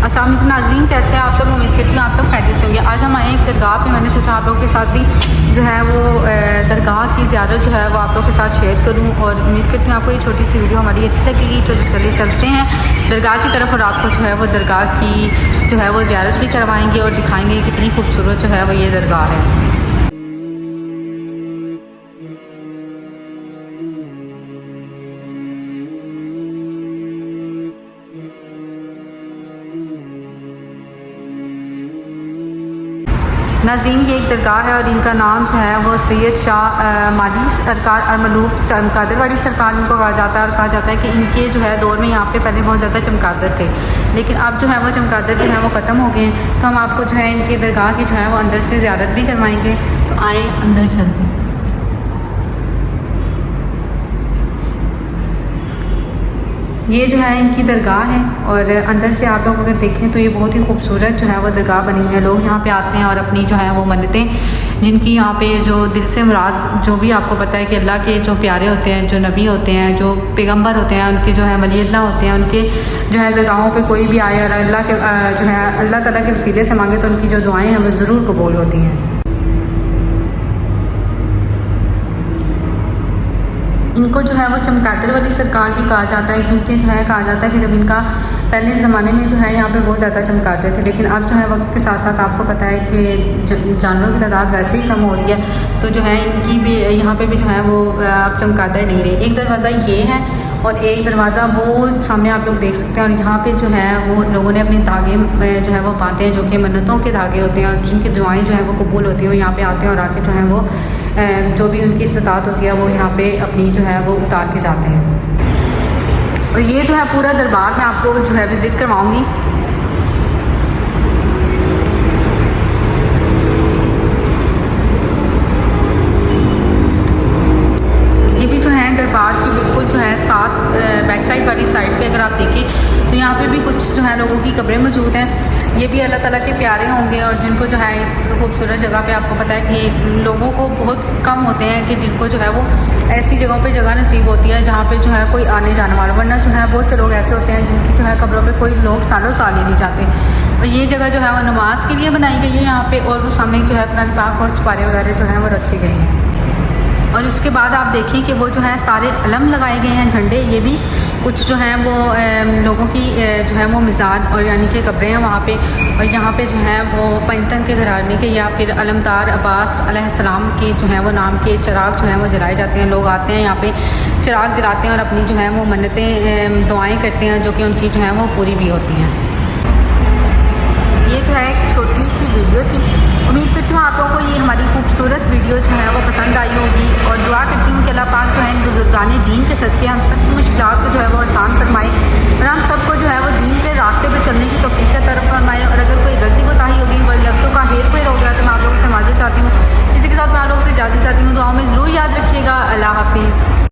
अस्सलाम वालेकुम नाज़रीन, कैसे हैं आप सब। उम्मीद करती हूँ आप सब खैरियत से होंगे। आज हम आए एक दरगाह पे, मैंने सोचा आप लोगों के साथ भी जो है वो दरगाह की ज़ियारत जो है वो आप लोगों के साथ शेयर करूँ, और उम्मीद करती हूँ आपको ये छोटी सी वीडियो हमारी अच्छी लगेगी। तो चलिए चलते हैं दरगाह की तरफ, और आपको जो है वो दरगाह की जो है वो ज़ियारत भी करवाएँगे और दिखाएँगे कितनी खूबसूरत जो है वो ये दरगाह है। नाज़रीन, ये एक दरगाह है और इनका नाम जो है वो सैयद शाह माली सरकार और मलूफ चमकादर सरकार इनको कहा जाता है, और कहा जाता है कि इनके जो है दौर में यहाँ पे पहले बहुत ज़्यादा चमकादर थे, लेकिन अब जो है वो चमकादर जो है वो ख़त्म हो गए हैं। तो हम आपको जो है इनकी दरगाह की जो है वो अंदर से ज़ियारत भी करवाएँगे। तो आए अंदर चलते हैं। ये जो है इनकी दरगाह है, और अंदर से आप लोग अगर देखें तो ये बहुत ही खूबसूरत जो है वो दरगाह बनी है। लोग यहाँ पे आते हैं और अपनी जो है वो मन्नतें, जिनकी यहाँ पे जो दिल से मुराद, जो भी आपको पता है कि अल्लाह के जो प्यारे होते हैं, जो नबी होते हैं, जो पैगंबर होते हैं, उनके जो है वली अल्लाह होते हैं, उनके जो है दरगाहों पे कोई भी आए और अल्लाह के जो है अल्लाह ताला के वसीले से मांगे तो उनकी जो दुआएँ हैं वो ज़रूर कबूल होती हैं। इनको जो है वो चमकादर वाली सरकार भी कहा जाता है, क्योंकि जो है कहा जाता है कि जब इनका पहले ज़माने में जो है यहाँ पे बहुत ज़्यादा चमकाते थे, लेकिन अब जो है वक्त के साथ साथ आपको पता है कि जानवरों की तादाद वैसे ही कम हो रही है, तो जो है इनकी भी यहाँ पे भी जो है वो अब चमकादर नहीं रहे। एक दरवाज़ा ये है और एक दरवाज़ा वो सामने आप लोग देख सकते हैं, और यहाँ पे जो है वो लोगों ने अपने धागे जो है वो बांधे हैं, जो कि मन्नतों के धागे होते हैं, और जिनकी दुआएँ जो है वो कबूल होती है, वो यहाँ पे आते हैं और आके जो है वो जो भी उनकी इस्तात होती है वो यहाँ पे अपनी जो है वो उतार के जाते हैं। और ये जो है पूरा दरबार मैं आपको जो है विज़िट करवाऊँगी। ये भी जो है दरबार की बिल्कुल जो है साथ बैक साइड वाली साइड पे अगर आप देखें तो यहाँ पे भी कुछ जो है लोगों की कब्रें मौजूद हैं। ये भी अल्लाह ताला के प्यारे होंगे, और जिनको जो है इस खूबसूरत जगह पे आपको पता है कि लोगों को बहुत कम होते हैं कि जिनको जो है वो ऐसी जगहों पे जगह नसीब होती है जहाँ पे जो है कोई आने जाने वाला, वरना जो है बहुत से लोग ऐसे होते हैं जिनकी जो है कब्रों पे कोई लोग सालों साल ही नहीं जाते। और ये जगह जो है वो नमाज के लिए बनाई गई है यहाँ पे, और वो सामने जो है कुरान पाक और सिपारे वगैरह जो है वो रखे गए हैं। और इसके बाद आप देखिए कि वो जो है सारे अलम लगाए गए हैं, झंडे। ये भी कुछ जो हैं वो लोगों की जो है वो मिज़ार और यानी कि कब्रें हैं वहाँ पे, और यहाँ पे जो है वो पंजतन के घराने के या फिर अलमदार अब्बास अलैहिस्सलाम के जो है वो नाम के चिराग जो है वो जलाए जाते हैं। लोग आते हैं यहाँ पे चिराग जलाते हैं और अपनी जो है वो मन्नतें दुआएँ करते हैं, जो कि उनकी जो है वो पूरी भी होती हैं। ये जो है एक छोटी सी वीडियो थी। उम्मीद करती हूँ आप लोगों को ये हमारी खूबसूरत वीडियो जो है वो पसंद आई होगी, और दुआ करती हूँ कि अल्लाह पाक जो है इन बुजुर्गाने दीन के सदके हम सब मुश्किलात को जो है वो आसान फरमाए, और